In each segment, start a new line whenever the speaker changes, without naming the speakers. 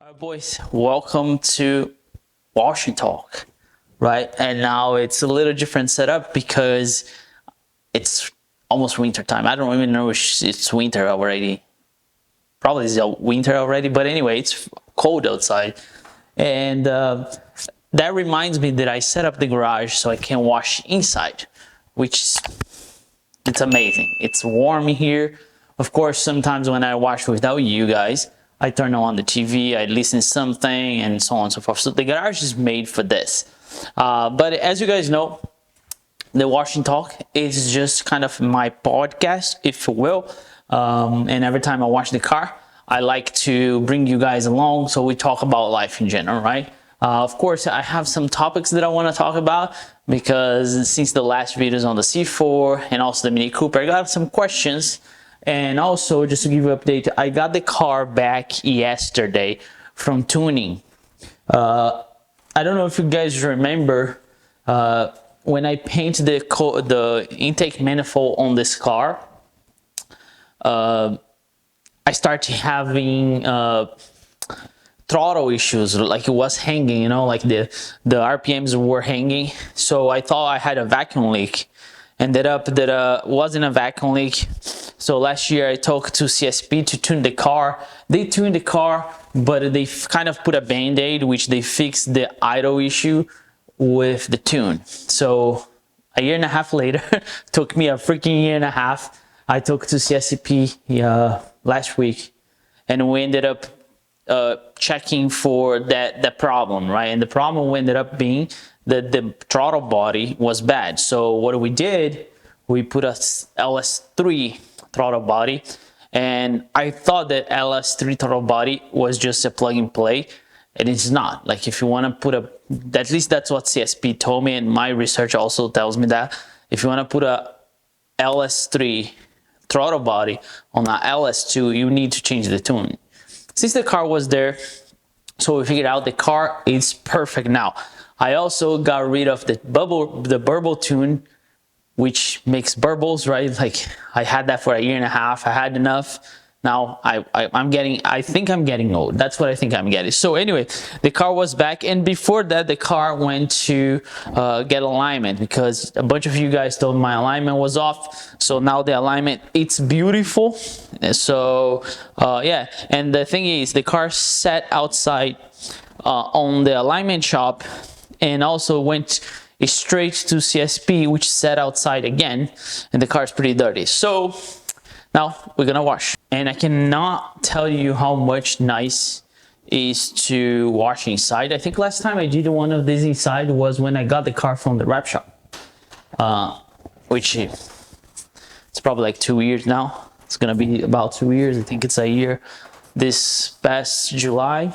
Alright, boys, welcome to Wash and Talk, right? And now it's a little different setup because it's almost winter time. I don't even know if it's winter already. Probably it's winter already, but anyway, it's cold outside. And that reminds me that I set up the garage so I can wash inside, which is it's amazing. It's warm here. Of course, sometimes when I watch without you guys, I turn on the TV, I listen to something, and so on and so forth. So the garage is made for this. But as you guys know, the Wash and Talk is just kind of my podcast, if you will. And every time I wash the car, I like to bring you guys along so we talk about life in general, right? Of course, I have some topics that I want to talk about because since the last videos on the C4 and also the Mini Cooper, I got some questions. And also, just to give you an update, I got the car back yesterday from tuning. I don't know if you guys remember when I paint the intake manifold on this car, I started having throttle issues, like it was hanging, you know, like the RPMs were hanging. So I thought I had a vacuum leak. Ended up that wasn't a vacuum leak. So last year I took to CSP to tune the car. They tuned the car, but they kind of put a band-aid, which they fixed the idle issue with the tune. So a year and a half later, took me a freaking year and a half. I took to CSP last week, and we ended up checking for that problem, right? And the problem ended up being that the throttle body was bad. So what we did, we put a LS3 throttle body, and I thought that LS3 throttle body was just a plug and play, and it's not. Like if you want to put at least that's what CSP told me, and my research also tells me that if you want to put a LS3 throttle body on a LS2, you need to change the tune. Since the car was there, so we figured out the car is perfect now. I also got rid of the burble tune, which makes burbles, right? Like I had that for a year and a half. I had enough. Now I think I'm getting old. That's what I think I'm getting. So anyway, the car was back, and before that, the car went to get alignment because a bunch of you guys told my alignment was off. So now the alignment, it's beautiful. So yeah, and the thing is, the car sat outside on the alignment shop, and also went straight to CSP, which sat outside again, and the car is pretty dirty. So now we're gonna wash, and I cannot tell you how much nice is to wash inside. I think last time I did one of these inside was when I got the car from the wrap shop, which it's probably like 2 years now. It's gonna be about 2 years. I think it's a year this past July.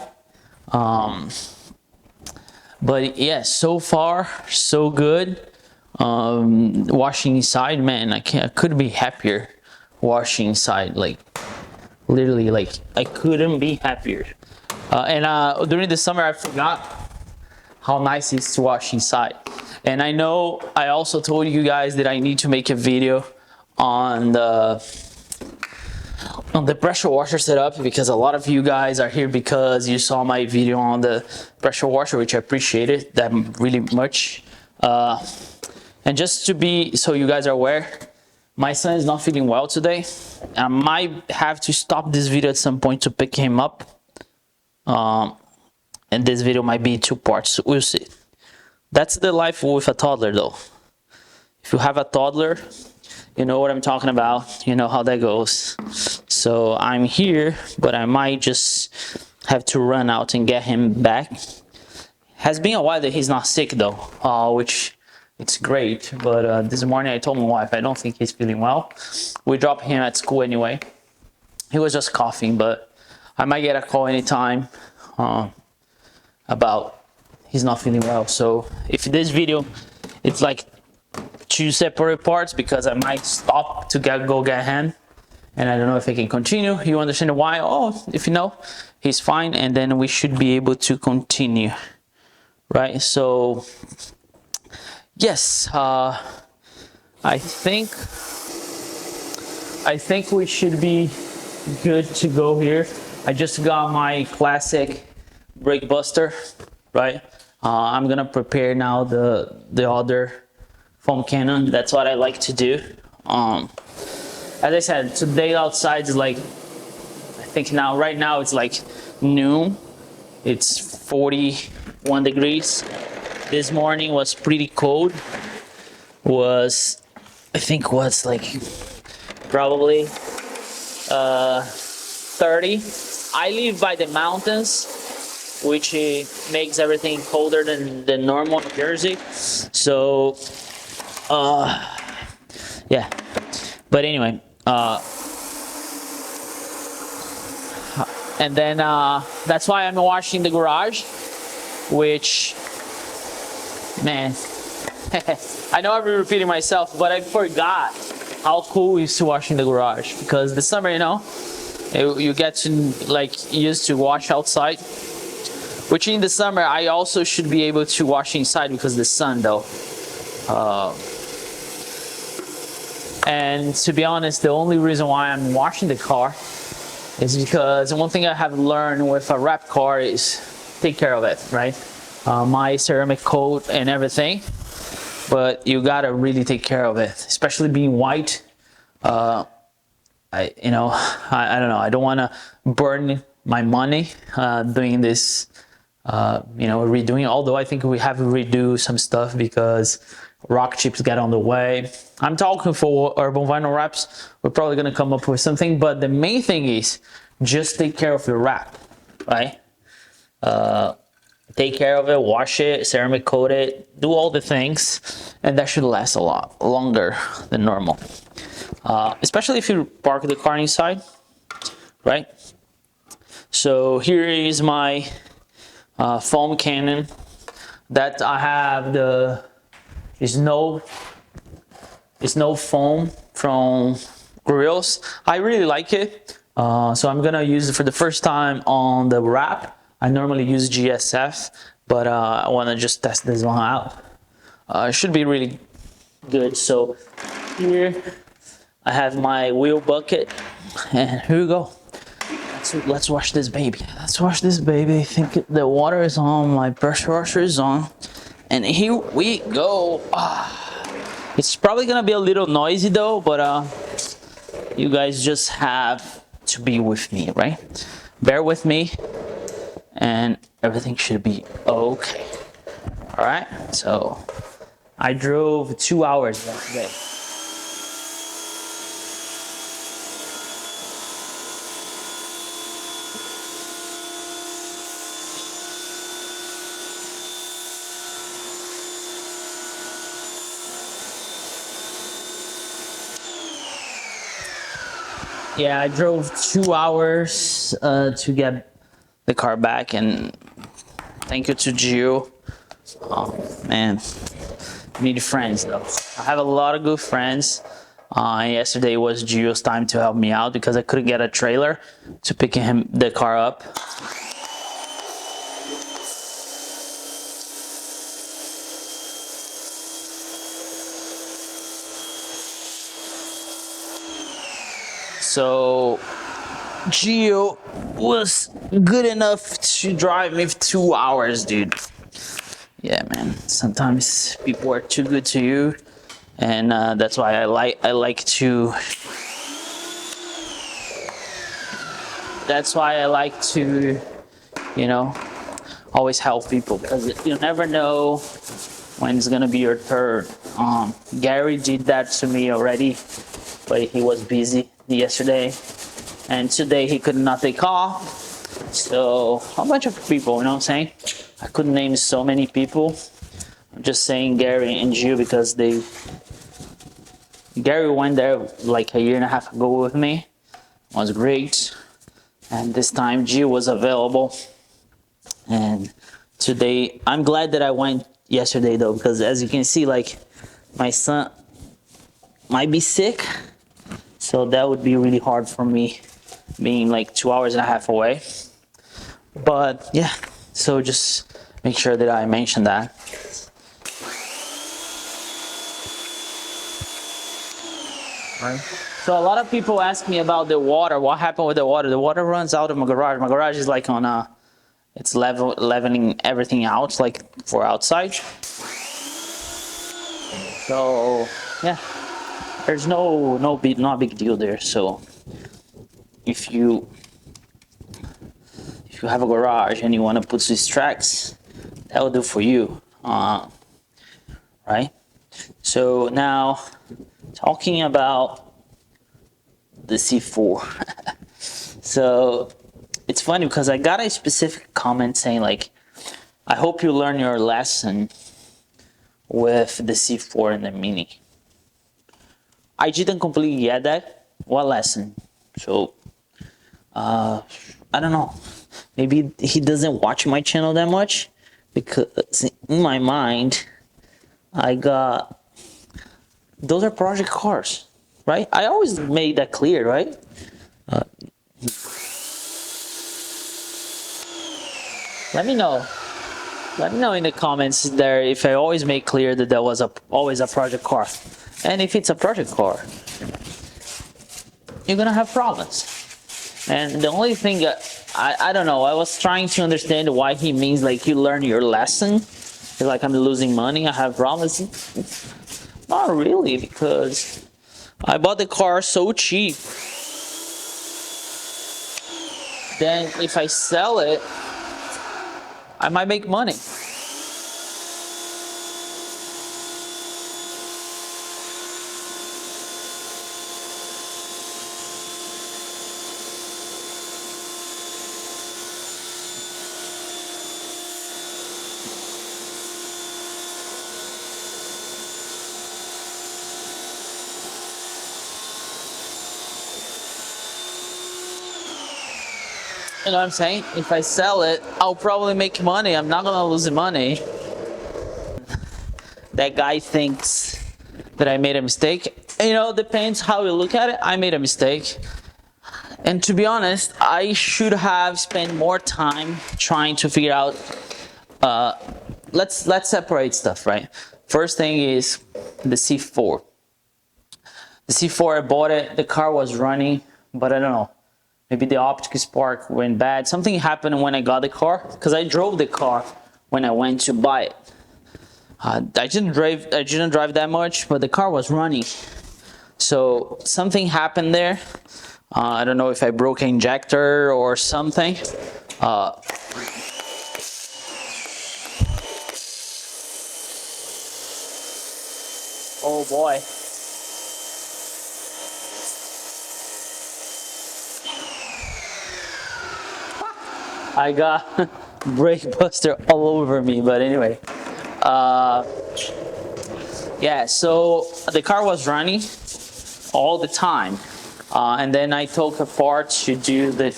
But yeah, so far so good. Washing inside, man, I couldn't be happier. Washing inside, like literally, like I couldn't be happier. And during the summer, I forgot how nice it is to wash inside. And I know I also told you guys that I need to make a video on the pressure washer setup, because a lot of you guys are here because you saw my video on the pressure washer, which I appreciated that really much. And just to be, so you guys are aware, my son is not feeling well today. I might have to stop this video at some point to pick him up. And this video might be 2 parts, we'll see. That's the life with a toddler though. If you have a toddler, you know what I'm talking about, you know how that goes. So I'm here, but I might just have to run out and get him back. Has been a while that he's not sick though, which it's great. But this morning I told my wife I don't think he's feeling well. We dropped him at school anyway. He was just coughing, but I might get a call anytime about he's not feeling well. So if this video, it's like 2 separate parts because I might stop to go get him, and I don't know if I can continue. You understand why? Oh, if you know, he's fine, and then we should be able to continue, right? So yes, I think we should be good to go here. I just got my classic brake buster, right? I'm gonna prepare now the other foam cannon. That's what I like to do. As I said, today outside is like, I think now, right now it's like noon. It's 41 degrees. This morning was pretty cold. I think was like probably 30. I live by the mountains, which makes everything colder than normal in Jersey. So, yeah. But anyway, and then that's why I'm washing the garage, which, man, I know I'm repeating myself, but I forgot how cool it is to wash in the garage, because the summer, you get to like used to wash outside, which in the summer I also should be able to wash inside because the sun though. And to be honest, the only reason why I'm washing the car is because one thing I have learned with a wrap car is take care of it, right? My ceramic coat and everything, but you gotta really take care of it, especially being white. I don't know. I don't want to burn my money doing this. Redoing. Although I think we have to redo some stuff because rock chips get on the way. I'm talking for urban vinyl wraps. We're probably gonna come up with something, but the main thing is just take care of your wrap, right? Take care of it, wash it, ceramic coat it, do all the things, and that should last a lot longer than normal. Especially if you park the car inside, right? So here is my foam cannon that I have. Is no foam from Grills. I really like it, so I'm gonna use it for the first time on the wrap. I normally use GSF, but I want to just test this one out. It should be really good. So here I have my wheel bucket, and here we go. Let's wash this baby. Let's wash this baby. I think the water is on, my pressure washer is on, and here we go. It's probably gonna be a little noisy though, but you guys just have to be with me, right? Bear with me, and everything should be okay. All right, so I drove 2 hours yesterday. Yeah, I drove 2 hours to get the car back, and thank you to Gio. Oh man, need friends though. I have a lot of good friends. Yesterday was Gio's time to help me out because I couldn't get a trailer to pick the car up. So Gio was good enough to drive me for 2 hours, dude. Yeah, man. Sometimes people are too good to you, and that's why I like to. That's why I like to, always help people, because you never know when it's gonna be your turn. Gary did that to me already, but he was busy yesterday, and today he could not take off. So a bunch of people, you know what I'm saying? I couldn't name so many people. I'm just saying Gary and Gio because Gary went there like a year and a half ago with me. It was great. And this time Gio was available. And today, I'm glad that I went yesterday though, because as you can see, like, my son might be sick. So that would be really hard for me, being like 2 hours and a half away. But yeah, so just make sure that I mention that. Right. So a lot of people ask me about the water. What happened with the water? The water runs out of my garage. My garage is like on a It's leveling everything out, like for outside. So yeah, there's not big deal there. So if you have a garage and you want to put Swiss tracks, that will do for you, right? So now talking about the C4. So it's funny because I got a specific comment saying like, I hope you learn your lesson with the C4 and the Mini. I didn't completely get that. What lesson? So I don't know. Maybe he doesn't watch my channel that much, because in my mind, I got, those are project cars, right? I always made that clear, right? Let me know. Let me know in the comments there if I always make clear that that was always a project car. And if it's a project car, you're gonna have problems. And the only thing I don't know, I was trying to understand why he means like you learn your lesson. It's like I'm losing money, I have problems. Not really, because I bought the car so cheap. Then if I sell it, I might make money. You know what I'm saying? If I sell it, I'll probably make money. I'm not gonna lose money. That guy thinks that I made a mistake. You know, depends how you look at it. I made a mistake. And to be honest, I should have spent more time trying to figure out, let's separate stuff, right? First thing is the C4. The C4, I bought it, the car was running, but I don't know. Maybe the optic spark went bad. Something happened when I got the car, because I drove the car when I went to buy it. I didn't drive that much, but the car was running. So something happened there. I don't know if I broke an injector or something. Oh boy. I got brake buster all over me, but anyway. Yeah, so the car was running all the time. And then I took apart to do the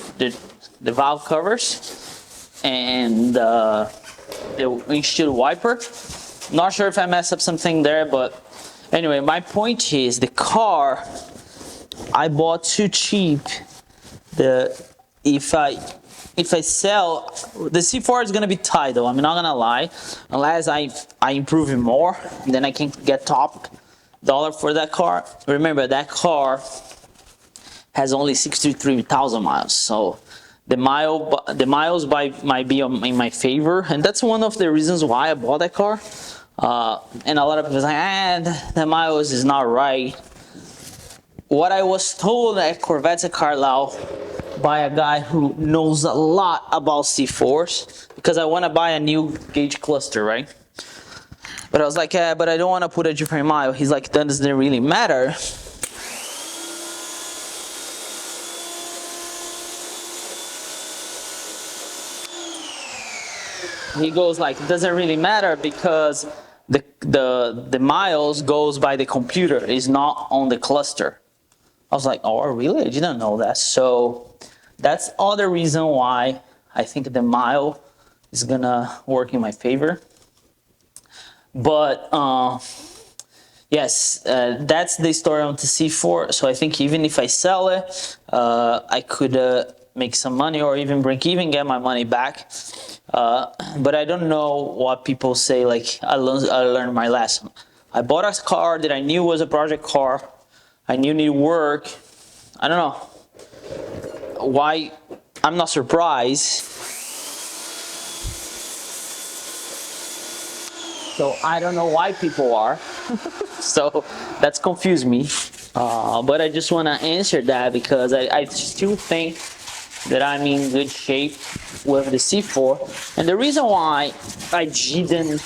valve covers and the windshield wiper. Not sure if I messed up something there, but anyway, my point is the car I bought too cheap. If I sell, the C4 is gonna be tight though, I'm not gonna lie. Unless I improve it more, then I can get top dollar for that car. Remember, that car has only 63,000 miles, so the miles might be in my favor, and that's one of the reasons why I bought that car. And a lot of people say, the miles is not right. What I was told at Corvette Carlisle by a guy who knows a lot about C4s, because I want to buy a new gauge cluster, right? But I was like, but I don't want to put a different mile. He's like, that doesn't really matter. He goes like, it doesn't really matter because the miles goes by the computer, is not on the cluster. I was like, oh really? I didn't know that. So that's all the reason why I think the mile is gonna work in my favor. But yes, that's the story on the C4. So I think even if I sell it, I could make some money or even break even, get my money back. But I don't know what people say, like I learned my lesson. I bought a car that I knew was a project car. I knew it needed work. I don't know why. I'm not surprised So I don't know why people are. So that's confused me. But I just want to answer that because I still think that I'm in good shape with the C4. And the reason why I didn't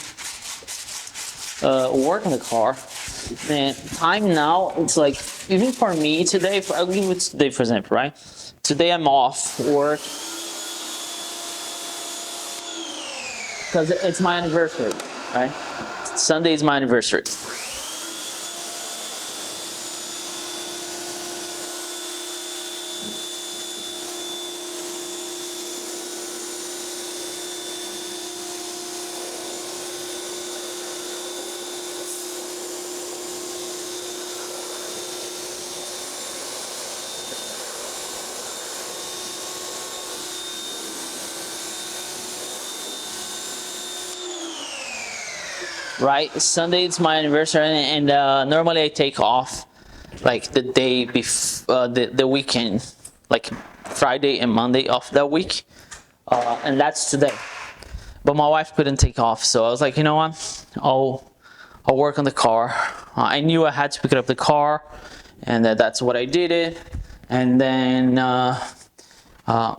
work on the car, man, time now, it's like, even for me today, I'll give it today for example, right? Today I'm off work because it's my anniversary, right? Sunday is my anniversary. Right, Sunday is my anniversary, and normally I take off like the day before the weekend, like Friday and Monday of that week, and that's today. But my wife couldn't take off, so I was like, you know what, I'll work on the car. I knew I had to pick up the car, and that's what I did it. And then I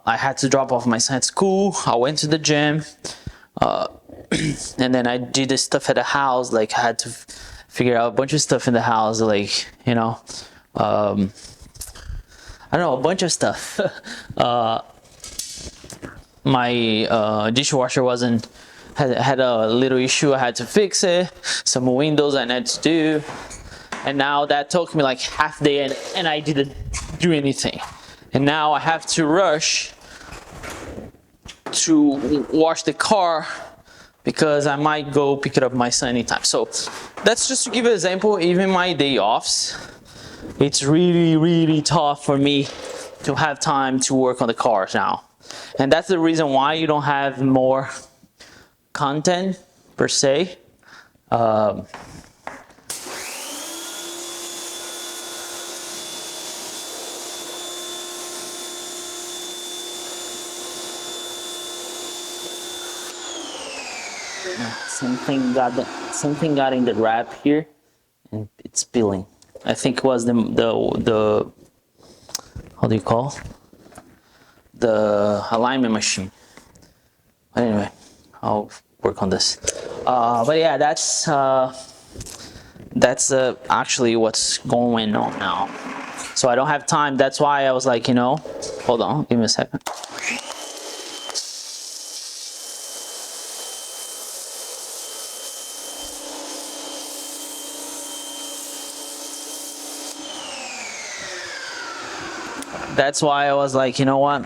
had to drop off my son at school. I went to the gym. And then I did the stuff at the house, like I had to figure out a bunch of stuff in the house, like, you know, I don't know, a bunch of stuff. My dishwasher had a little issue, I had to fix it, some windows I had to do, and now that took me like half day and I didn't do anything. And now I have to rush to wash the car because I might go pick it up my son anytime. So that's just to give an example. Even my day offs, it's really tough for me to have time to work on the cars now. And that's the reason why you don't have more content per se. Something got in the wrap here, and it's spilling. I think it was the how do you call the alignment machine. But anyway, I'll work on this. But yeah, that's actually what's going on now. So I don't have time. That's why I was like, you know, hold on, give me a second. That's why I was like, you know what?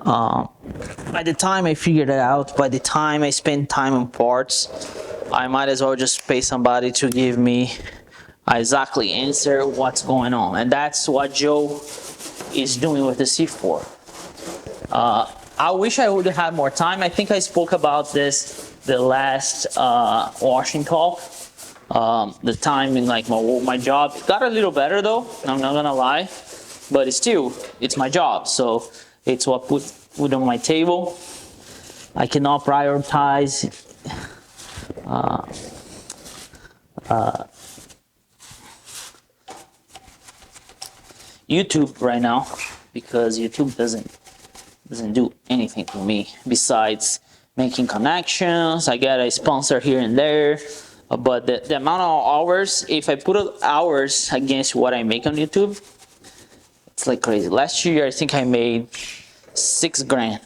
By the time I figured it out, by the time I spend time on parts, I might as well just pay somebody to give me exactly answer what's going on. And that's what Joe is doing with the C4. I wish I would have had more time. I think I spoke about this the last washing talk. The time in like my job got a little better though, I'm not gonna lie. But it's my job, so it's what put on my table. I cannot prioritize YouTube right now because YouTube doesn't do anything for me besides making connections. I get a sponsor here and there, but the amount of hours, if I put hours against what I make on YouTube, it's like crazy. Last year, I think I made $6 grand.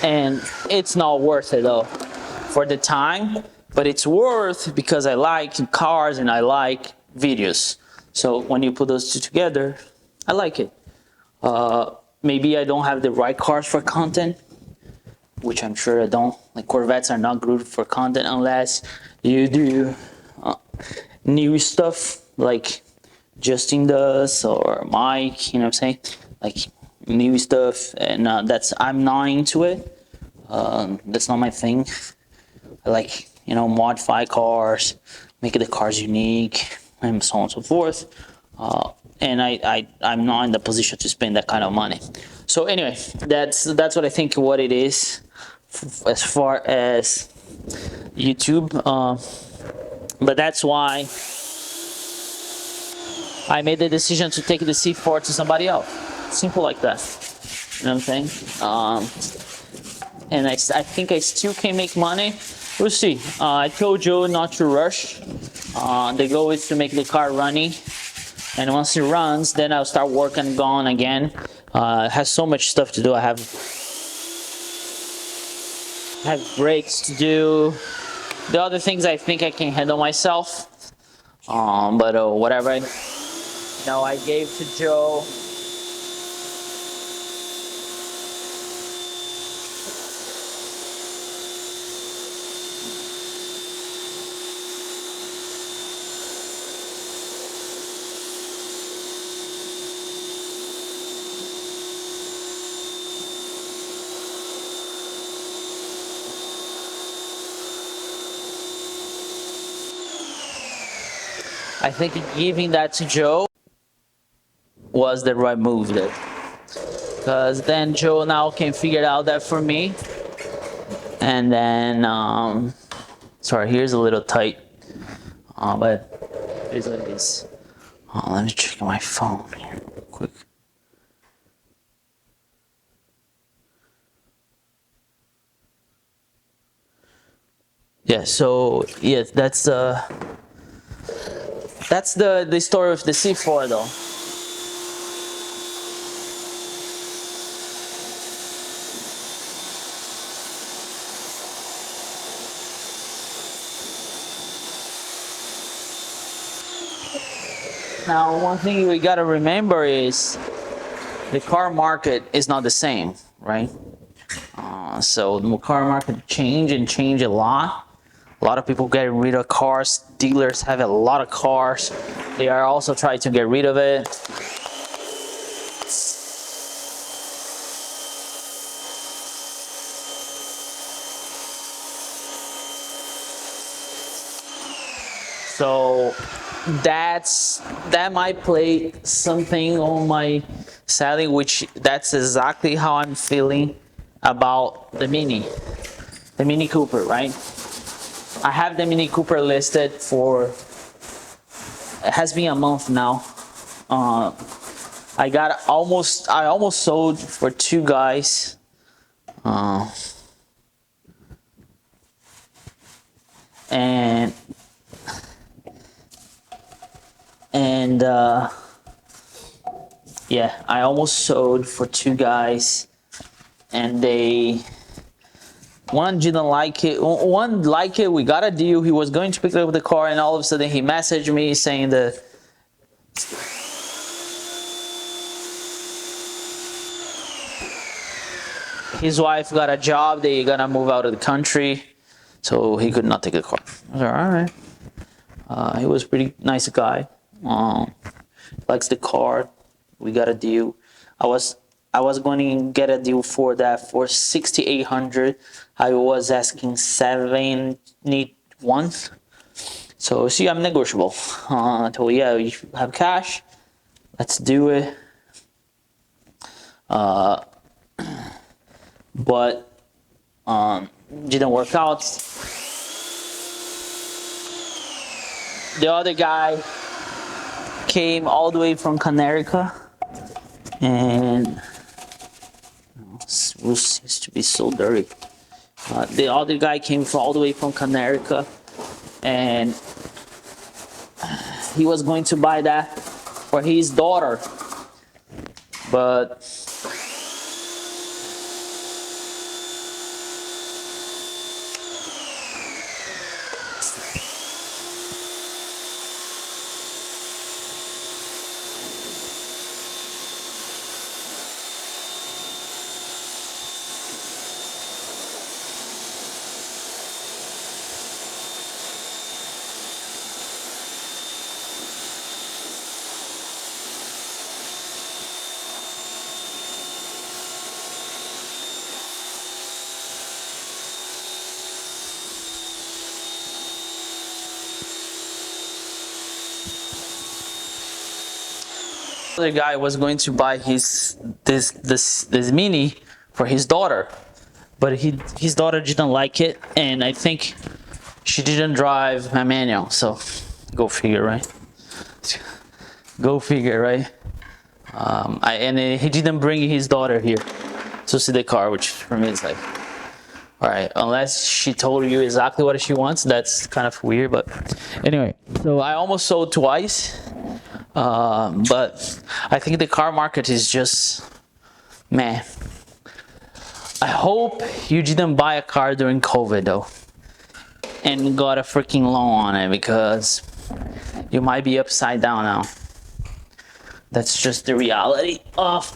And it's not worth it though for the time, but it's worth because I like cars and I like videos. So when you put those two together, I like it. Maybe I don't have the right cars for content, which I'm sure I don't. Like Corvettes are not good for content unless you do new stuff like Justin does or Mike, you know what I'm saying? Like new stuff, and I'm not into it. That's not my thing. I like, you know, modify cars, make the cars unique, and so on and so forth. and I'm not in the position to spend that kind of money. So anyway, that's what I think what it is as far as YouTube. But that's why I made the decision to take the C4 to somebody else. Simple like that. You know what I'm saying? And I think I still can make money. We'll see. I told Joe not to rush. The goal is to make the car running. And once it runs, then I'll start working on again. It has so much stuff to do. I have brakes to do. The other things I think I can handle myself. But whatever. I gave to Joe. I think giving that to Joe was the right move there. Because then Joe now can figure out that for me. And then, sorry, here's a little tight. But here's what it is. Let me check my phone here real quick. Yeah, so yeah, that's the story of the C4 though. Now, one thing we gotta remember is the car market is not the same, right? So the car market change a lot. A lot of people getting rid of cars. Dealers have a lot of cars. They are also trying to get rid of it. So that might play something on my selling, which that's exactly how I'm feeling about the Mini Cooper, right? I have the Mini Cooper listed for, it has been a month now. I almost sold for two guys. And yeah, I almost sold for two guys, and one didn't like it. One liked it. We got a deal. He was going to pick up the car, and all of a sudden he messaged me saying that his wife got a job. They gonna move out of the country, so he could not take the car. I was like, all right. He was a pretty nice guy. Likes the car. We got a deal. I was going to get a deal for that for 6,800. I was asking 71. So see, I'm negotiable. I told, yeah, you have cash. Let's do it. But didn't work out. The other guy came all the way from Connecticut, and this seems to be so dirty. The other guy came all the way from Connecticut, and he was going to buy that for his daughter, but other guy was going to buy this Mini for his daughter, but his daughter didn't like it, and I think she didn't drive a manual. So go figure, right? Go figure, right? He didn't bring his daughter here to see the car, which for me is like, all right, unless she told you exactly what she wants, that's kind of weird. But anyway, so I almost sold twice, but I think the car market is just, man. I hope you didn't buy a car during COVID though, and got a freaking loan on it, because you might be upside down now. That's just the reality of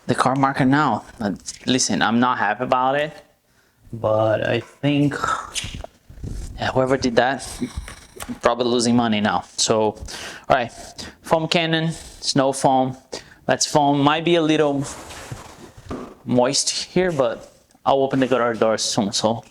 the car market now. Listen, I'm not happy about it, but I think whoever did that probably losing money now. So, all right, foam cannon, snow foam. That's foam. Might be a little moist here, but I'll open the garage doors soon. So.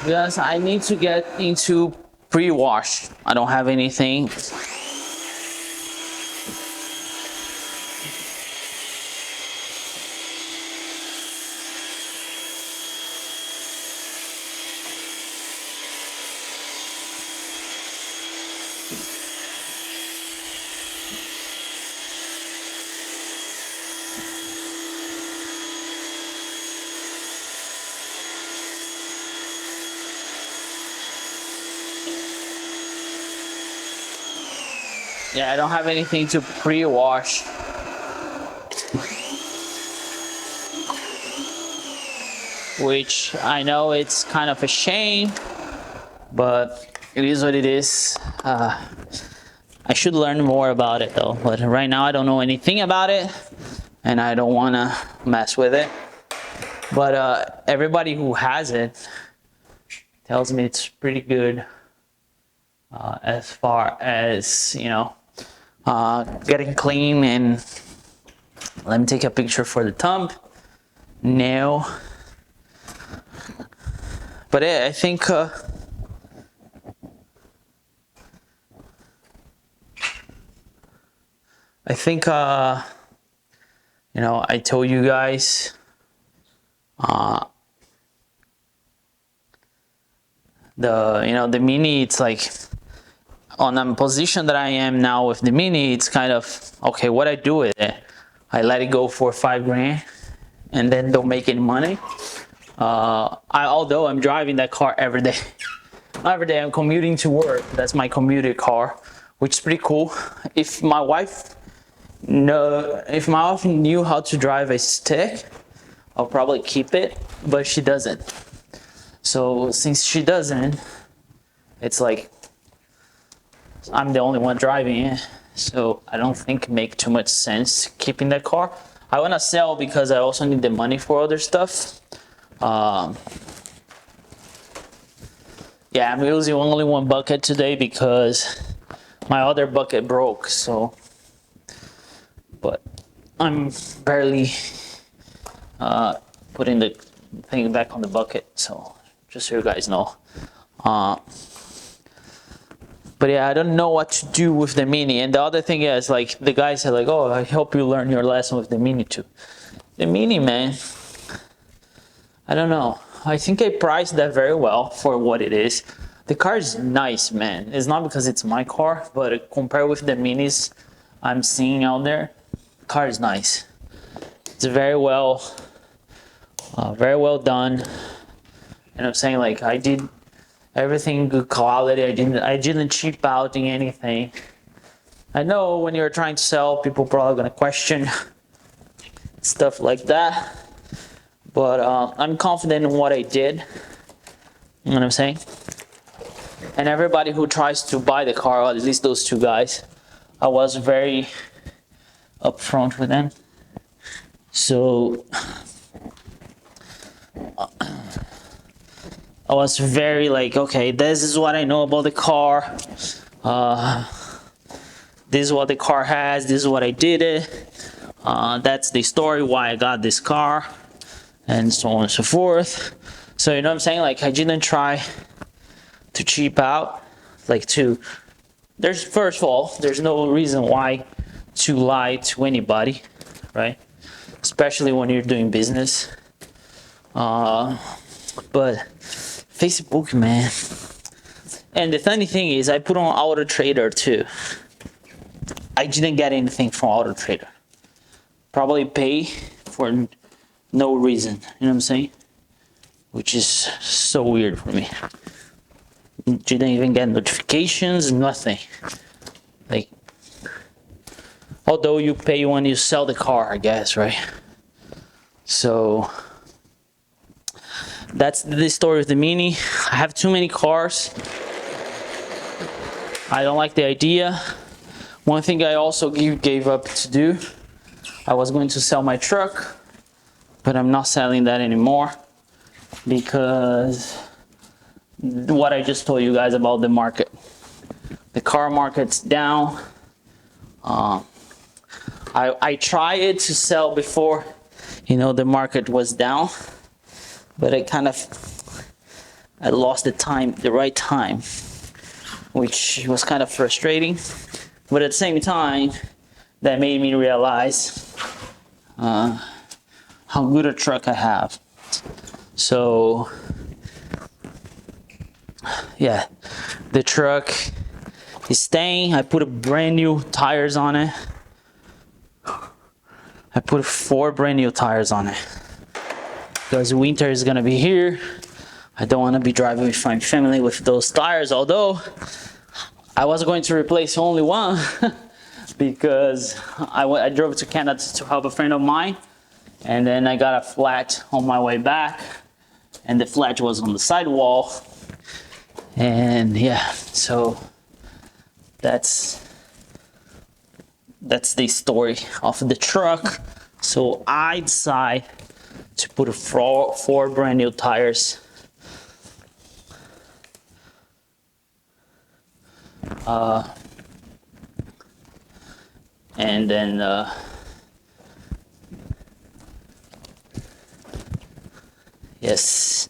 Because I need to get into pre-wash. I don't have anything. Yeah, I don't have anything to pre-wash. Which I know it's kind of a shame, but it is what it is. I should learn more about it though, but right now I don't know anything about it, and I don't want to mess with it. But everybody who has it tells me it's pretty good as far as, you know, getting clean. And let me take a picture for the thumb nail. But I think you know, I told you guys the Mini, it's like on a position that I am now with the Mini, it's kind of okay, what I do with it, I let it go for $5,000 and then don't make any money. Although I'm driving that car every day. Every day I'm commuting to work. That's my commuter car, which is pretty cool. If my wife knew how to drive a stick, I'll probably keep it, but she doesn't. So since she doesn't, it's like I'm the only one driving it. So I don't think it makes too much sense keeping that car. I want to sell because I also need the money for other stuff. Yeah, I'm using only one bucket today because my other bucket broke. So but I'm barely putting the thing back on the bucket, so just so you guys know. But yeah, I don't know what to do with the Mini. And the other thing is, like, the guy said, like, oh, I hope you learn your lesson with the Mini too. The Mini, man, I don't know. I think I priced that very well for what it is. The car is nice, man. It's not because it's my car, but compared with the Minis I'm seeing out there, the car is nice. It's very well done. And I'm saying, like, I did everything good quality. I didn't cheap out in anything. I know when you're trying to sell, people probably gonna question stuff like that, but I'm confident in what I did. You know what I'm saying? And everybody who tries to buy the car, or at least those two guys, I was very upfront with them. So I was very like, okay, this is what I know about the car. This is what the car has. This is what I did it. That's the story why I got this car, and so on and so forth. So you know what I'm saying? Like, I didn't try to cheap out. Like, first of all, there's no reason why to lie to anybody, right? Especially when you're doing business. But Facebook, man. And the funny thing is, I put on Auto Trader too. I didn't get anything from Auto Trader. Probably pay for no reason. You know what I'm saying? Which is so weird for me. Didn't even get notifications, nothing. Like, although you pay when you sell the car, I guess, right? So that's the story of the Mini. I have too many cars. I don't like the idea. One thing I also gave up to do, I was going to sell my truck, but I'm not selling that anymore because what I just told you guys about the market. The car market's down. I tried to sell before, you know, the market was down, but I lost the right time, which was kind of frustrating. But at the same time, that made me realize how good a truck I have. So yeah, the truck is staying. I put brand new tires on it. I put 4 brand new tires on it because winter is gonna be here. I don't want to be driving with my family with those tires, although I was going to replace only one because I drove to Canada to help a friend of mine, and then I got a flat on my way back, and the flat was on the sidewall. And yeah, so that's the story of the truck. So I decided to put 4 brand new tires. And then yes,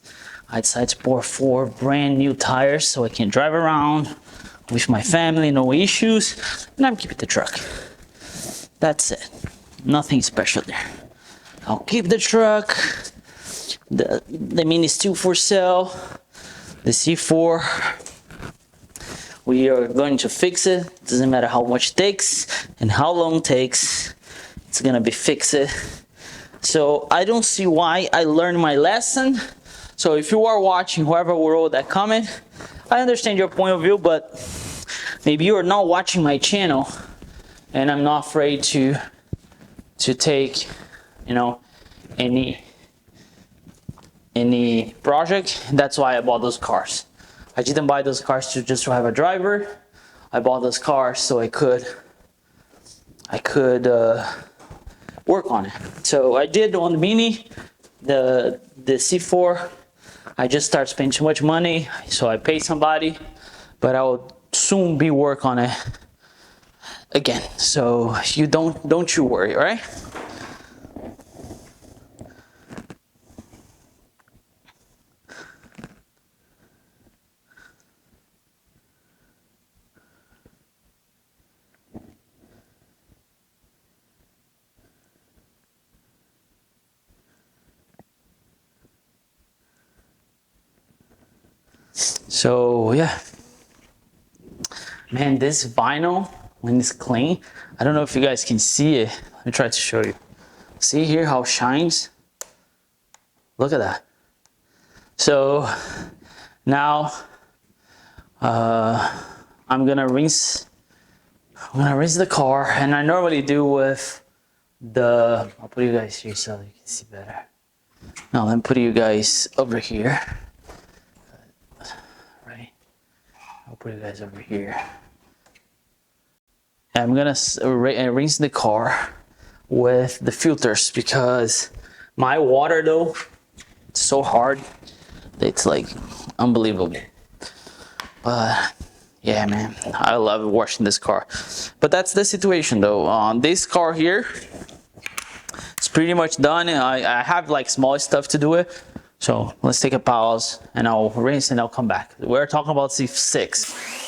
I decided to pour 4 brand new tires so I can drive around with my family, no issues, and I'm keeping the truck. That's it. Nothing special there. I'll keep the truck. The Mini is still for sale. The C4. We are going to fix it. Doesn't matter how much it takes and how long it takes. It's gonna be fixed. So I don't see why. I learned my lesson. So if you are watching, whoever wrote that comment, I understand your point of view, but maybe you are not watching my channel, and I'm not afraid to take, you know, any project. That's why I bought those cars. I didn't buy those cars just to have a driver. I bought those cars so I could work on it. So I did on the Mini, the C4. I just started spending too much money, so I paid somebody, but I will soon be work on it again. So you don't you worry, all right? So yeah, man, this vinyl when it's clean, I don't know if you guys can see it. Let me try to show you. See here how it shines? Look at that. So now I'm gonna rinse the car, and I normally do with the, I'll put you guys here so you can see better. Now let me put you guys over here. Right? I'll put you guys over here. And I'm gonna rinse the car with the filters because my water though, it's so hard. It's like unbelievable. But yeah, man, I love washing this car. But that's the situation though. On this car here, it's pretty much done. I have like small stuff to do it. So let's take a pause and I'll rinse and I'll come back. We're talking about C6.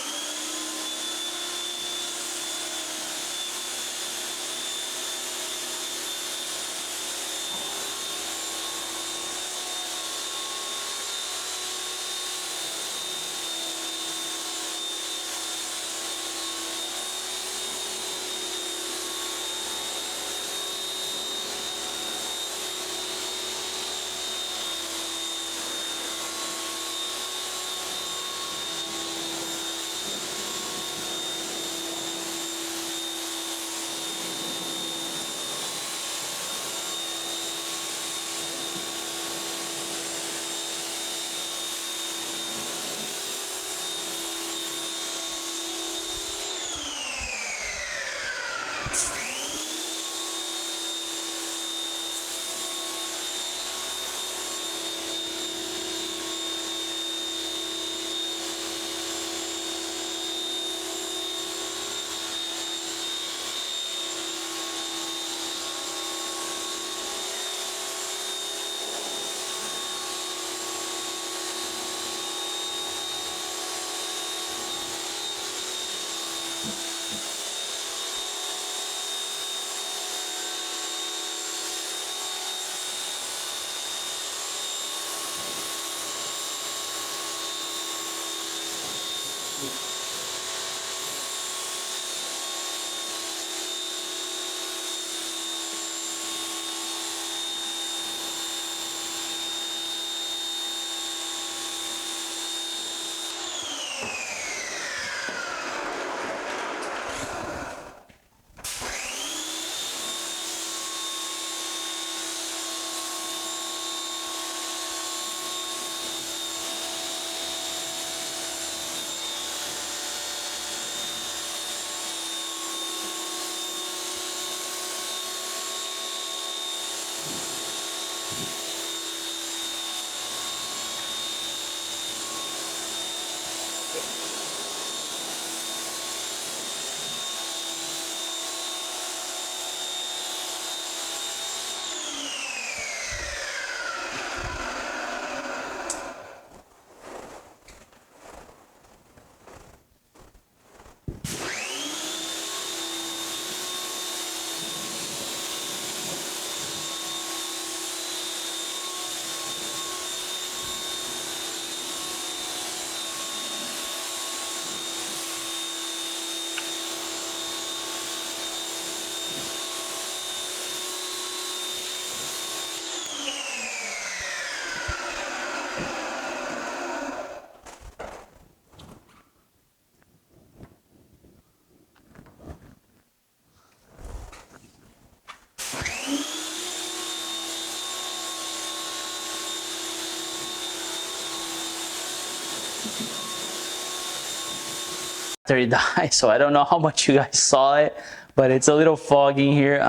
After it died, so I don't know how much you guys saw it, but it's a little foggy here,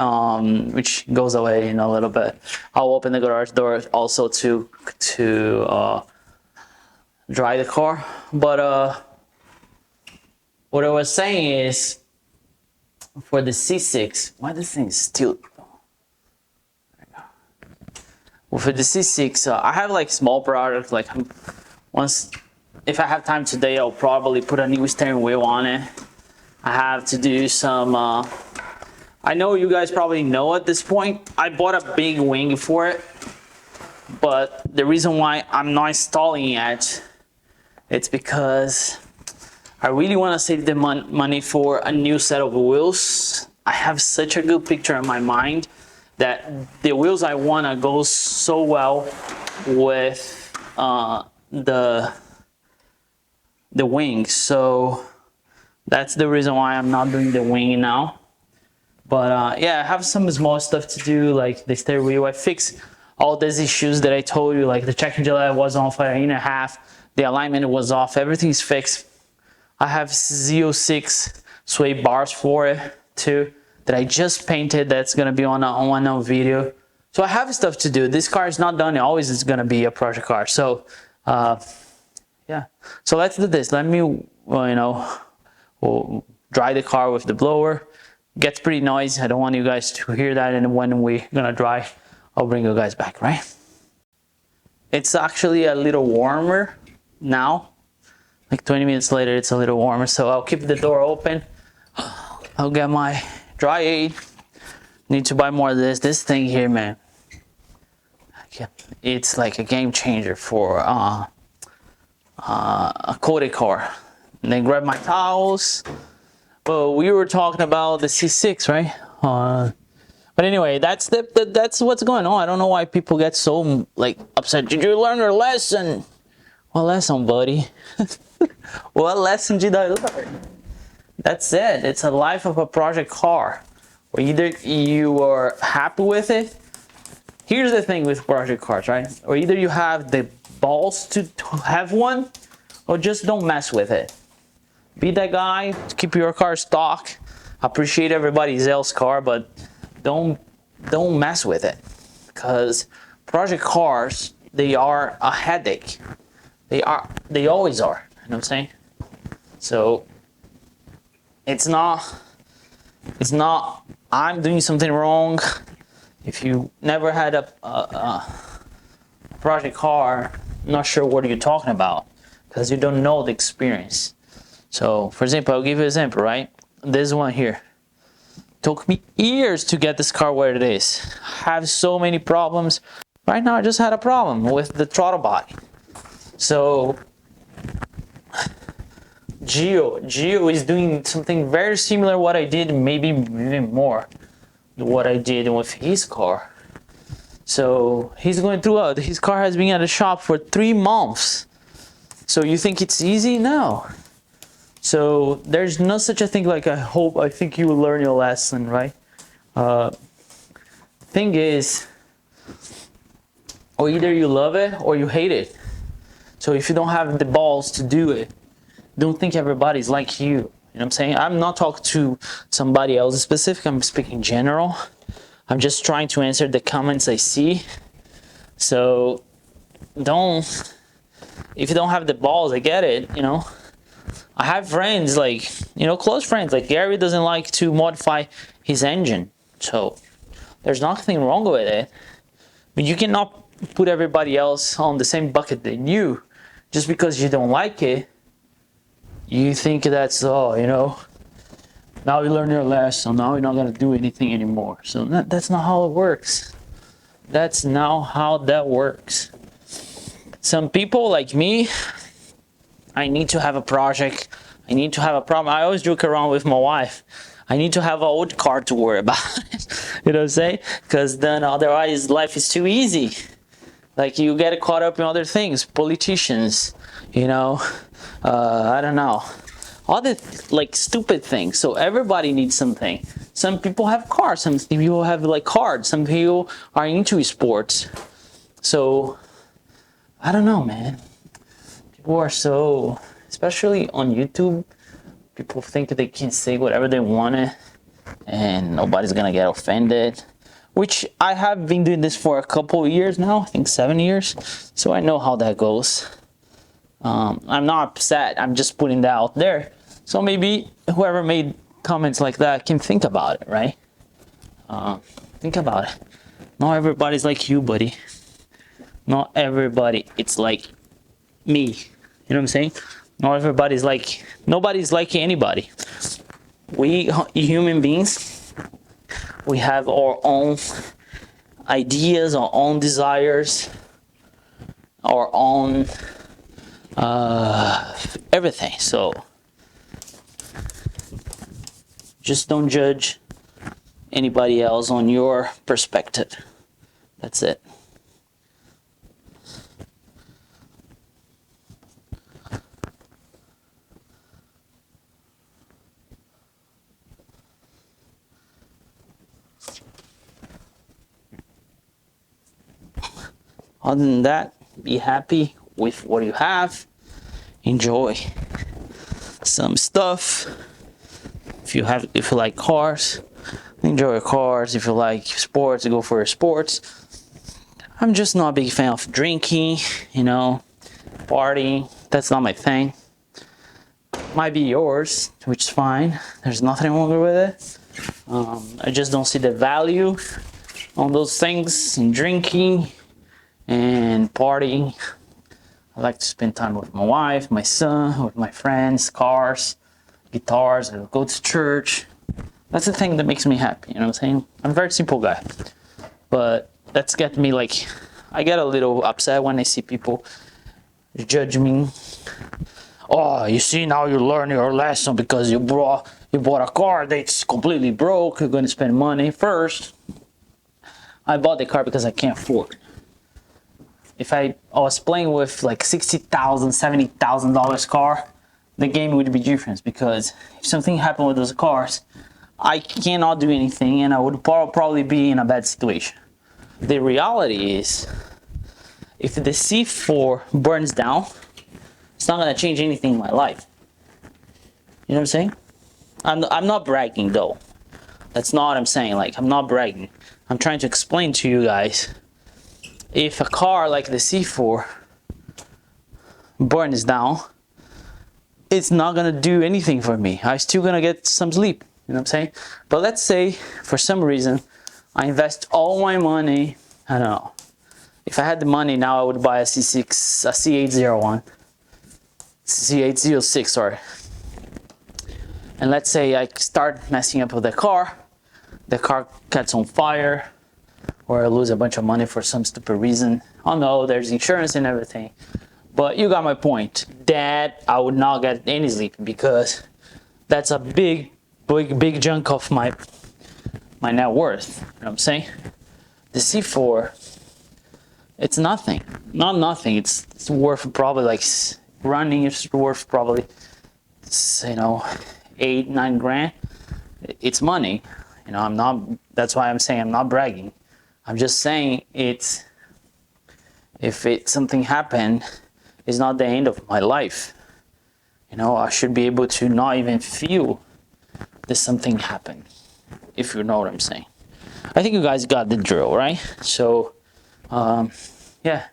which goes away in a little bit. I'll open the garage door also to dry the car. But what I was saying is, for the C6, why this thing is still? Well, for the C6, I have like small products. Like once, if I have time today, I'll probably put a new steering wheel on it. I have to do some. I know you guys probably know at this point. I bought a big wing for it, but the reason why I'm not installing it, it's because I really want to save the money for a new set of wheels. I have such a good picture in my mind that the wheels I want to go so well with the wing. So that's the reason why I'm not doing the wing now. But yeah, I have some small stuff to do, like the steering wheel. I fixed all these issues that I told you, like the check engine light was on for 1.5 the alignment was off, everything's fixed. I have Z06 sway bars for it too that I just painted. That's gonna be on a video. So I have stuff to do. This car is not done. It always is gonna be a project car. So yeah. So let's do this. Let me we'll dry the car with the blower. Gets pretty noisy. I don't want you guys to hear that. And when we're gonna dry, I'll bring you guys back, right? It's actually a little warmer now. Like 20 minutes later, it's a little warmer. So I'll keep the door open. I'll get my dry aid. Need to buy more of this. This thing here, man. It's like a game changer for a coated car. And then grab my towels. Well, we were talking about the C6, right? But anyway, that's what's going on. I don't know why people get so like upset. Did you learn your lesson? What lesson, buddy? What lesson did I learn? That's it. It's a life of a project car. Or either you are happy with it. Here's the thing with project cars, right? Or either you have the balls to have one, or just don't mess with it. Be that guy, keep your car stock. Appreciate everybody else's car, but don't mess with it. Because project cars, they are a headache. They always are. You know what I'm saying? So it's not I'm doing something wrong. If you never had a project car, I'm not sure what you're talking about because you don't know the experience. So, for example, I'll give you an example, right? This one here. Took me years to get this car where it is. Have so many problems. Right now, I just had a problem with the throttle body. So, Gio is doing something very similar to what I did, maybe even more than what I did with his car. So, he's going through his car has been at the shop for 3 months. So, you think it's easy? No. So there's no such a thing like I think you will learn your lesson, right? Thing is, or either you love it or you hate it. So if you don't have the balls to do it, don't think everybody's like you. You know what I'm saying? I'm not talking to somebody else specific. I'm speaking general. I'm just trying to answer the comments I see. So if you don't have the balls, I get it, you know. I have friends like, close friends, like Gary doesn't like to modify his engine. So there's nothing wrong with it. But you cannot put everybody else on the same bucket than you. Just because you don't like it, you think that's, now you learn your lesson, now you're not going to do anything anymore. So that's not how it works. That's not how that works. Some people like me, I need to have a project. I need to have a problem. I always joke around with my wife. I need to have an old car to worry about. You know what I'm saying? Because then otherwise life is too easy. Like you get caught up in other things. Politicians, I don't know. Other like stupid things. So everybody needs something. Some people have cars. Some people have like cards. Some people are into sports. So I don't know, man. People are so, especially on YouTube, people think they can say whatever they want and nobody's gonna get offended, which I have been doing this for a couple of years now, I think 7 years, so I know how that goes. I'm not upset, I'm just putting that out there. So maybe whoever made comments like that can think about it, right? Think about it. Not everybody's like you, buddy. Not everybody it's like me. You know what I'm saying? Not everybody's like, nobody's like anybody. We human beings, we have our own ideas, our own desires, our own everything. So just don't judge anybody else on your perspective. That's it. Other than that, be happy with what you have. Enjoy some stuff. If you like cars, enjoy your cars. If you like sports, go for your sports. I'm just not a big fan of drinking, partying. That's not my thing. Might be yours, which is fine. There's nothing wrong with it. I just don't see the value on those things in drinking and partying. I like to spend time with my wife, my son, with my friends, cars, guitars. I go to church. That's the thing that makes me happy. You know what I'm saying? I'm a very simple guy, but that's get me like, I get a little upset when I see people judge me. Oh, you see, now you learn your lesson because you bought a car that's completely broke. You're going to spend money. First, I bought the car because I can't afford. If I was playing with like $60,000, $70,000 car, the game would be different, because if something happened with those cars, I cannot do anything and I would probably be in a bad situation. The reality is, if the C4 burns down, it's not going to change anything in my life. You know what I'm saying? I'm not bragging though. That's not what I'm saying. Like, I'm not bragging. I'm trying to explain to you guys, if a car like the C4 burns down, it's not gonna do anything for me. I'm still gonna get some sleep, you know what I'm saying? But let's say, for some reason, I invest all my money, I don't know. If I had the money now, I would buy a C801, C806, sorry. And let's say I start messing up with the car catches on fire, or I lose a bunch of money for some stupid reason. Oh no, there's insurance and everything. But you got my point. That I would not get any sleep, because that's a big chunk of my net worth. You know what I'm saying? The C4, it's nothing. Not nothing. It's worth probably like running. It's worth probably 8-9 grand. It's money. I'm not. That's why I'm saying I'm not bragging. I'm just saying if something happened, it's not the end of my life. I should be able to not even feel that something happened, if you know what I'm saying. I think you guys got the drill, right? So, yeah.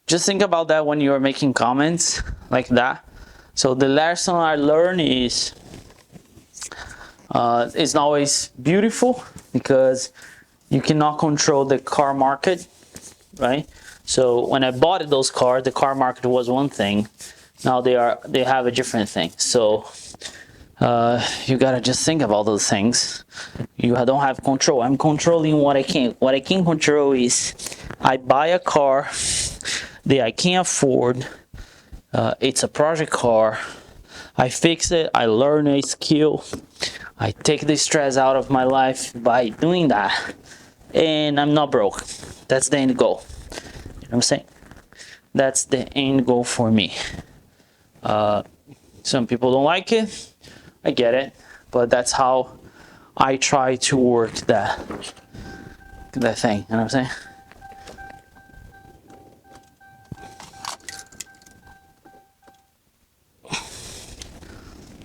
Just think about that when you're making comments like that. So the lesson I learned is, it's not always beautiful, because you cannot control the car market, right? So when I bought those cars, the car market was one thing. Now they have a different thing. So you gotta just think of all those things. You don't have control. I'm controlling what I can. What I can control is, I buy a car that I can't afford. It's a project car. I fix it. I learn a skill. I take the stress out of my life by doing that, and I'm not broke. That's the end goal. You know what I'm saying? That's the end goal for me. Some people don't like it. I get it, but that's how I try to work that thing. You know what I'm saying?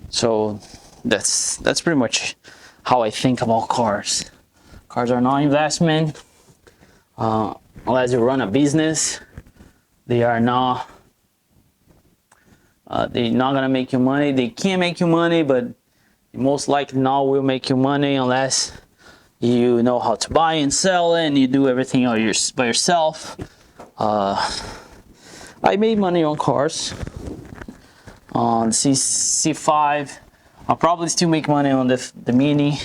So that's pretty much how I think about cars. Cars are not investment. Unless you run a business, they're not gonna make you money. They can make you money, but most likely not will make you money unless you know how to buy and sell and you do everything by yourself. I made money on cars, on C5. I'll probably still make money on the Mini.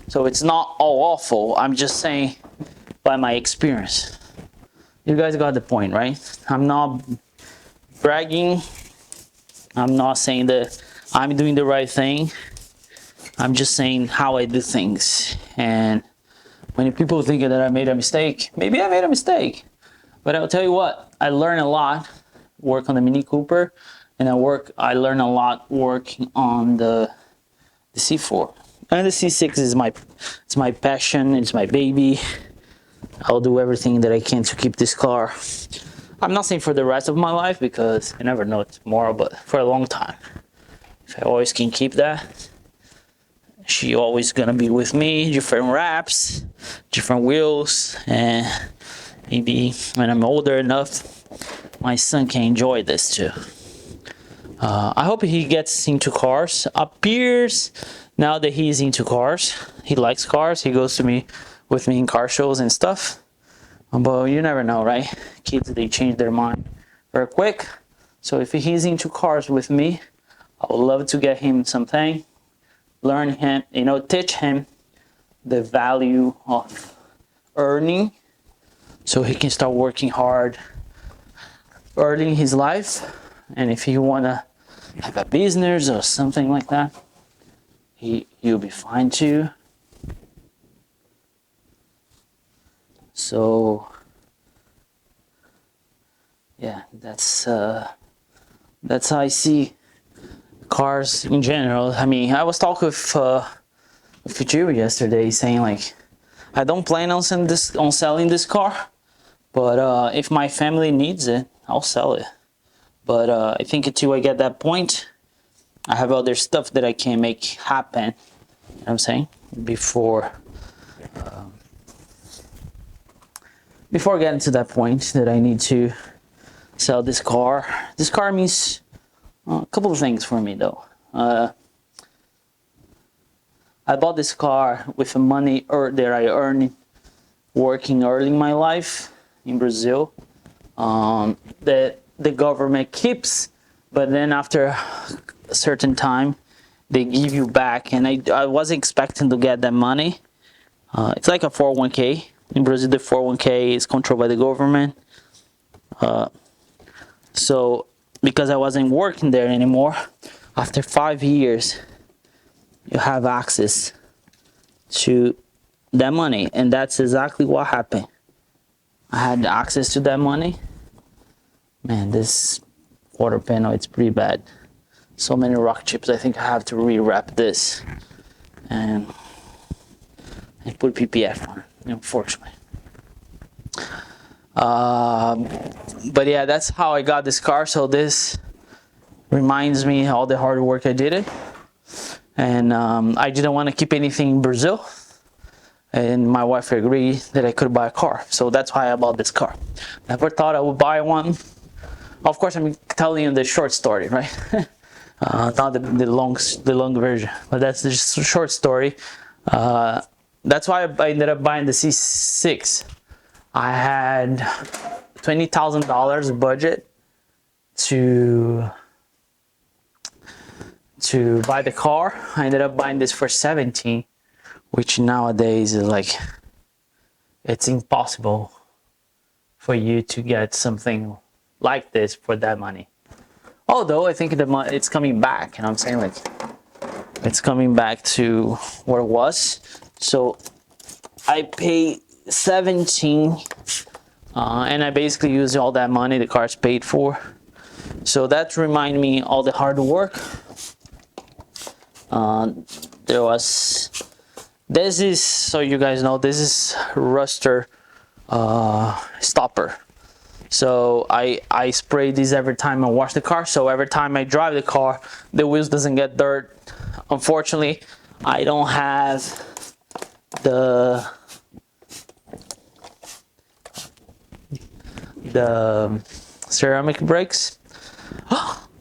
So it's not all awful. I'm just saying by my experience. You guys got the point, right? I'm not bragging. I'm not saying that I'm doing the right thing. I'm just saying how I do things. And when people think that I made a mistake, maybe I made a mistake. But I'll tell you what, I learned a lot work on the Mini Cooper, and I learned a lot working on the C4. And the C6 is my passion, it's my baby. I'll do everything that I can to keep this car. I'm not saying for the rest of my life because you never know tomorrow, but for a long time. If I always can keep that, she always gonna be with me, different wraps, different wheels, and maybe when I'm older enough, my son can enjoy this too. I hope he gets into cars. Appears now that he's into cars. He likes cars. He goes with me in car shows and stuff. But you never know, right? Kids, they change their mind very quick. So if he's into cars with me, I would love to get him something, learn him, teach him the value of earning so he can start working hard early in his life. And if he wanna have a business or something like that, he'll be fine too. So yeah, that's how I see cars in general. I mean, I was talking with Jerry yesterday, saying like, I don't plan on selling this car, but if my family needs it, I'll sell it. But I think until I get that point, I have other stuff that I can make happen. You know what I'm saying? Before getting to that point that I need to sell this car. This car means a couple of things for me though. I bought this car with the money that I earned working early in my life in Brazil. That the government keeps, but then after a certain time, they give you back. And I wasn't expecting to get that money. It's like a 401k. In Brazil, the 401k is controlled by the government. So because I wasn't working there anymore, after 5 years, you have access to that money. And that's exactly what happened. I had access to that money. Man, this quarter panel, it's pretty bad. So many rock chips, I think I have to rewrap this and put PPF on it, unfortunately. But yeah, that's how I got this car. So this reminds me all the hard work I did it. And I didn't want to keep anything in Brazil. And my wife agreed that I could buy a car. So that's why I bought this car. Never thought I would buy one. Of course, I'm telling you the short story, right? Not the long version, but that's just a short story. That's why I ended up buying the C6. I had $20,000 budget to buy the car. I ended up buying this for 17, which nowadays is like, it's impossible for you to get something like this for that money. Although I think it's coming back, and I'm saying like, it's coming back to where it was. So I paid 17, and I basically used all that money the car's paid for. So that reminded me all the hard work. This is, so you guys know, this is Ruster stopper. So I spray this every time I wash the car. So every time I drive the car, the wheels doesn't get dirt. Unfortunately, I don't have the ceramic brakes.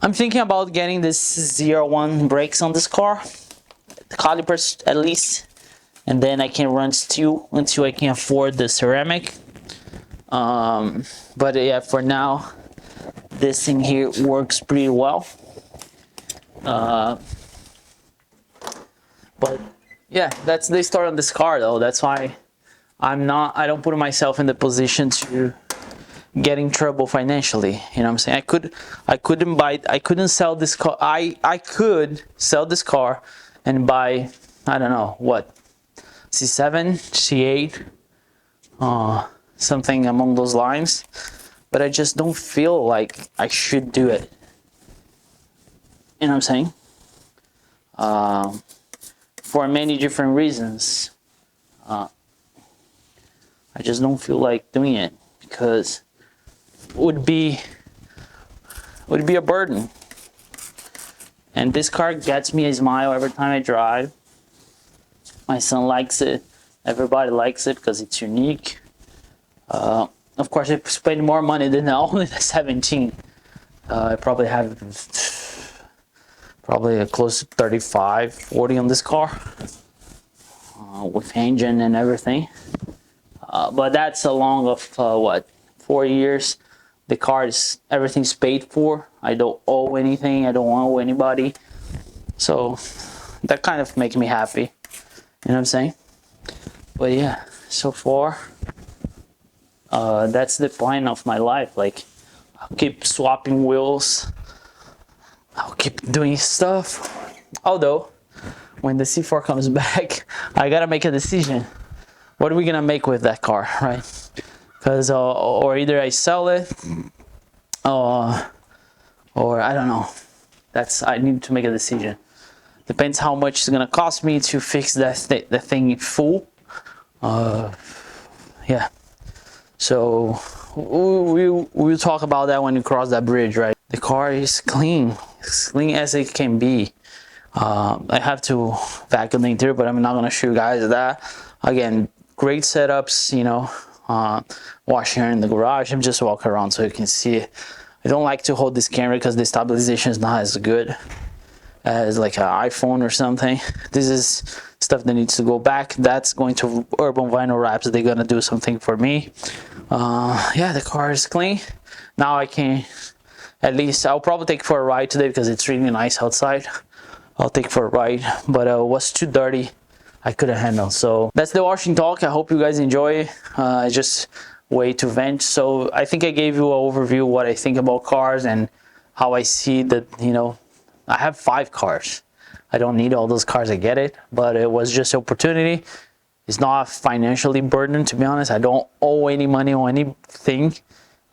I'm thinking about getting this 01 brakes on this car. calipers at least, and then I can run steel until I can afford the ceramic. But yeah, for now, this thing here works pretty well. But yeah, that's the start on this car though. That's why I don't put myself in the position to get in trouble financially. You know what I'm saying? I couldn't sell this car. I could sell this car and buy, I don't know what, C7, C8, something among those lines, but I just don't feel like I should do it. You know what I'm saying? For many different reasons. I just don't feel like doing it because it would be a burden. And this car gets me a smile every time I drive. My son likes it. Everybody likes it because it's unique. Of course, I spend more money than only the 17. I probably have close to 35, 40 on this car with engine and everything. But that's along of what, 4 years. The car is, everything's paid for. I don't owe anything. I don't owe anybody. So that kind of makes me happy. You know what I'm saying? But yeah, so far, that's the plan of my life. Like, I'll keep swapping wheels. I'll keep doing stuff. Although, when the C4 comes back, I gotta make a decision. What are we gonna make with that car, right? Because or either I sell it, or I don't know. I need to make a decision. Depends how much it's gonna cost me to fix the thing in full. Yeah. So we'll talk about that when we cross that bridge, right? The car is clean, as clean as it can be. I have to vacuum the interior, but I'm not gonna show you guys that. Again, great setups, you know. Wash here in the garage. I'm just walking around so you can see it. I don't like to hold this camera because the stabilization is not as good as like an iPhone or something. This is stuff that needs to go back. That's going to Urban Vinyl Wraps. They're gonna do something for me. Yeah, the car is clean. Now I can, at least I'll probably take for a ride today because it's really nice outside. I'll take for a ride, but it was too dirty. I couldn't handle. So that's the washing talk. I hope you guys enjoy. Just way to vent. So I think I gave you an overview of what I think about cars and how I see that, you know, I have 5 cars. I don't need all those cars, I get it, but it was just an opportunity. It's not financially burdened, to be honest. I don't owe any money on anything.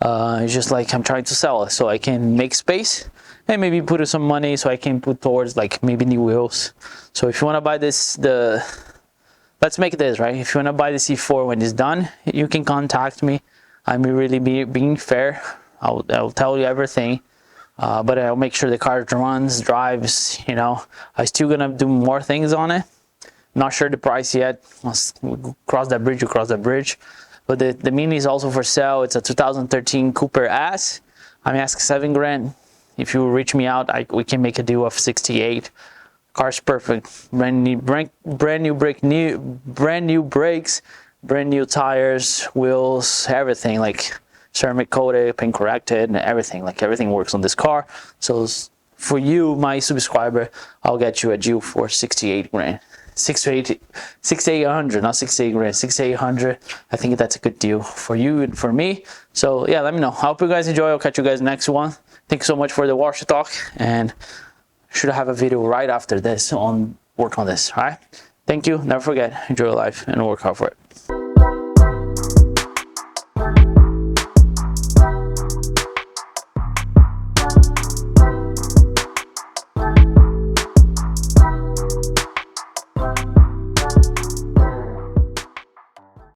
It's just like I'm trying to sell it so I can make space and maybe put some money so I can put towards like maybe new wheels. So if you want to buy this, let's make this, right? If you want to buy the C4 when it's done, you can contact me. I'm really being fair. I'll tell you everything. But I'll make sure the car drives, you know. I'm still gonna do more things on it. Not sure the price yet. Once we cross that bridge, we cross that bridge. But the Mini is also for sale. It's a 2013 Cooper S. I'm asking 7 grand. If you reach me out, we can make a deal of 68. Car's perfect. Brand new brakes, brand new tires, wheels, everything. Like ceramic coated, paint corrected, and everything. Like everything works on this car. So for you, my subscriber, I'll get you a deal for 68 grand. 6,800, not 68 grand, 6,800. I think that's a good deal for you and for me. So yeah, let me know. I hope you guys enjoy. I'll catch you guys next one. Thank you so much for the wash talk, and should have a video right after this on work on this. All right. Thank you. Never forget, enjoy your life and work hard for it.